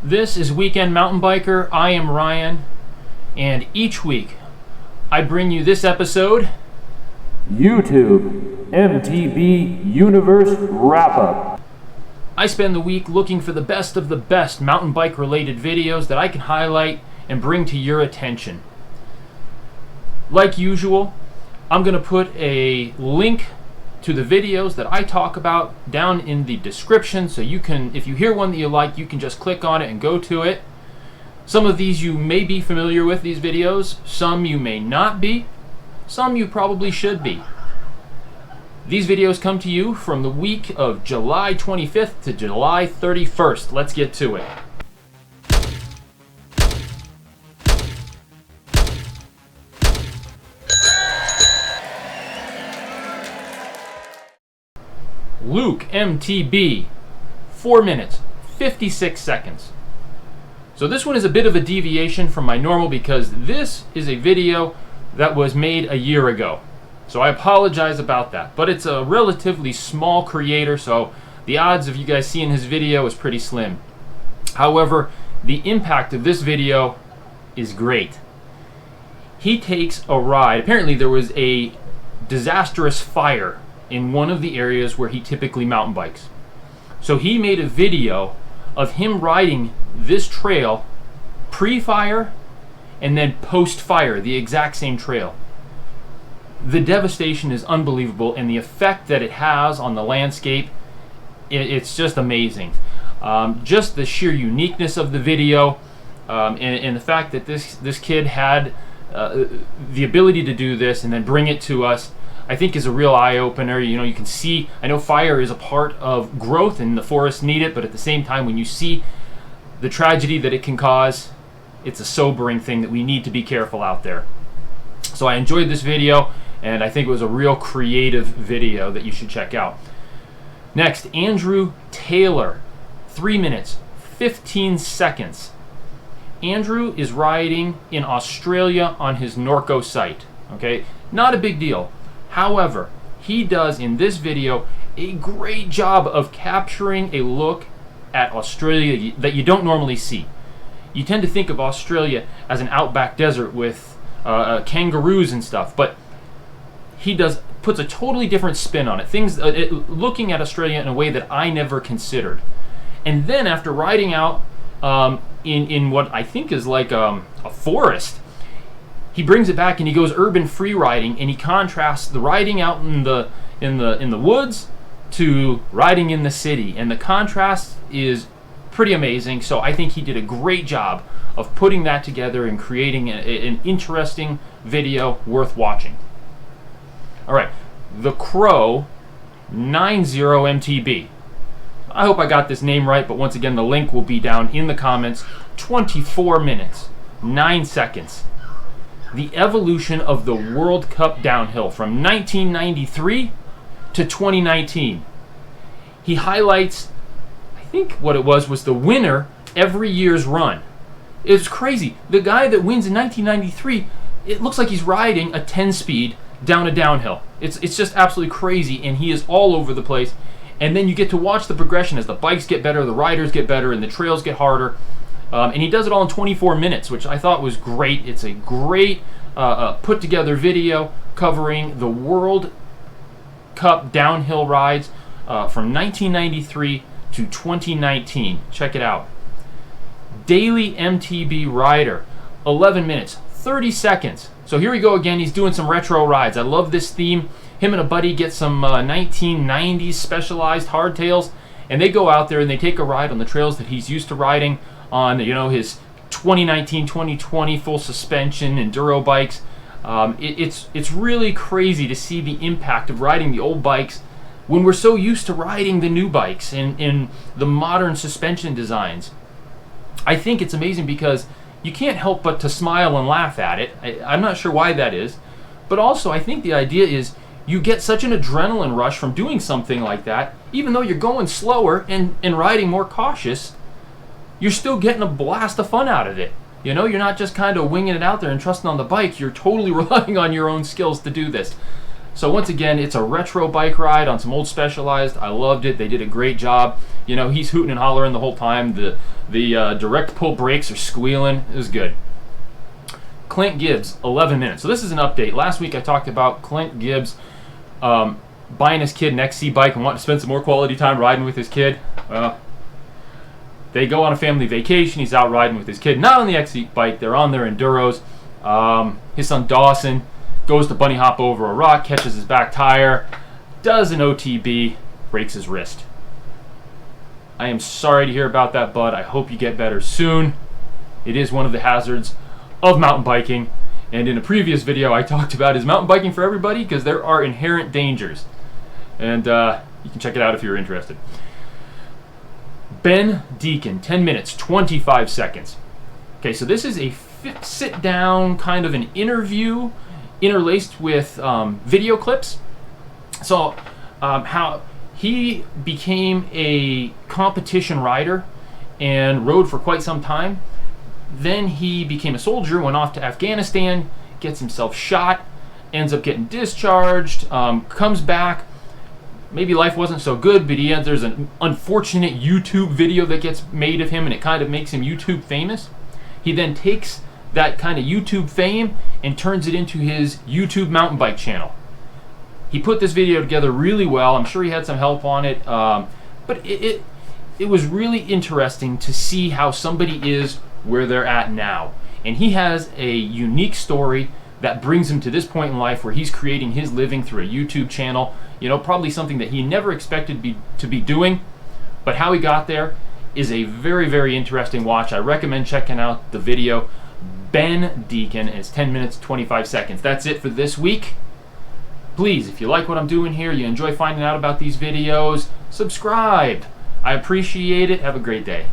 This is Weekend Mountain Biker. I am Ryan, and each week I bring you this episode, YouTube MTB Universe Wrap-Up. I spend the week looking for the best of the best mountain bike related videos that I can highlight and bring to your attention. Like usual, I'm going to put a link to the videos that I talk about down in the description, so you can, if you hear one that you like, you can just click on it and go to it. Some of these you may be familiar with, these videos. Some you may not be. Some you probably should be. These videos come to you from the week of July 25th to July 31st. Let's get to it. LukeMTB, 4 minutes, 56 seconds. So this one is a bit of a deviation from my normal because this is a video that was made a year ago. So I apologize about that. But it's a relatively small creator, so the odds of you guys seeing his video is pretty slim. However, the impact of this video is great. He takes a ride. Apparently there was a disastrous fire in one of the areas where he typically mountain bikes. So he made a video of him riding this trail pre-fire and then post-fire, the exact same trail. The devastation is unbelievable, and the effect that it has on the landscape, it's just amazing. Just the sheer uniqueness of the video, and the fact that this kid had the ability to do this and then bring it to us, I think is a real eye-opener. You know, you can see, I know fire is a part of growth and the forests need it, but at the same time, when you see the tragedy that it can cause, it's a sobering thing that we need to be careful out there. So I enjoyed this video, and I think it was a real creative video that you should check out. Next, Andrew Taylor, 3 minutes, 15 seconds. Andrew is riding in Australia on his Norco site. Okay, not a big deal. However, he does in this video a great job of capturing a look at Australia that you don't normally see. You tend to think of Australia as an outback desert with kangaroos and stuff, but he puts a totally different spin on it. Looking at Australia in a way that I never considered. And then after riding out in what I think is like a forest, he brings it back and he goes urban free riding, and he contrasts the riding out in the woods to riding in the city, and the contrast is pretty amazing. So I think he did a great job of putting that together and creating an interesting video worth watching. All right, The Crow 90MTB. I hope I got this name right, but once again, the link will be down in the comments. 24 minutes, 9 seconds. The evolution of the World Cup downhill from 1993 to 2019. He highlights, I think what it was the winner every year's run. It's crazy. The guy that wins in 1993, it looks like he's riding a 10-speed down a downhill. It's just absolutely crazy, and he is all over the place. And then you get to watch the progression as the bikes get better, the riders get better, and the trails get harder. And he does it all in 24 minutes, which I thought was great. It's a great put-together video covering the World Cup downhill rides from 1993 to 2019. Check it out. Daily MTB Rider, 11 minutes, 30 seconds. So here we go again. He's doing some retro rides. I love this theme. Him and a buddy get some 1990s specialized hardtails, and they go out there and they take a ride on the trails that he's used to riding on, you know, his 2019, 2020 full suspension enduro bikes. It's really crazy to see the impact of riding the old bikes when we're so used to riding the new bikes in the modern suspension designs. I think it's amazing because you can't help but to smile and laugh at it. I'm not sure why that is, but also I think the idea is you get such an adrenaline rush from doing something like that. Even though you're going slower and riding more cautious, you're still getting a blast of fun out of it. You know, you're not just kind of winging it out there and trusting on the bike. You're totally relying on your own skills to do this. So once again, it's a retro bike ride on some old Specialized. I loved it. They did a great job. You know, he's hooting and hollering the whole time. The direct pull brakes are squealing. It was good. Clint Gibbs, 11 minutes. So this is an update. Last week I talked about Clint Gibbs buying his kid an XC bike and wanting to spend some more quality time riding with his kid. They go on a family vacation. He's out riding with his kid, not on the XC bike. They're on their enduros. His son Dawson goes to bunny hop over a rock, catches his back tire, does an OTB, breaks his wrist. I am sorry to hear about that, bud. I hope you get better soon. It is one of the hazards of mountain biking. And in a previous video, I talked about, is mountain biking for everybody? Because there are inherent dangers. And you can check it out if you're interested. Deacon, 10 minutes, 25 seconds. Okay, so this is a sit-down kind of an interview interlaced with video clips. So how he became a competition rider and rode for quite some time. Then he became a soldier, went off to Afghanistan, gets himself shot, ends up getting discharged, comes back. Maybe life wasn't so good, but there's an unfortunate YouTube video that gets made of him, and it kind of makes him YouTube famous. He then takes that kind of YouTube fame and turns it into his YouTube mountain bike channel. He put this video together really well. I'm sure he had some help on it, but it was really interesting to see how somebody is where they're at now. And he has a unique story that brings him to this point in life where he's creating his living through a YouTube channel. You know, probably something that he never expected to be doing, but how he got there is a very, very interesting watch. I recommend checking out the video. Deacon, and it's 10 minutes, 25 seconds. That's it for this week. Please, if you like what I'm doing here, you enjoy finding out about these videos, subscribe. I appreciate it. Have a great day.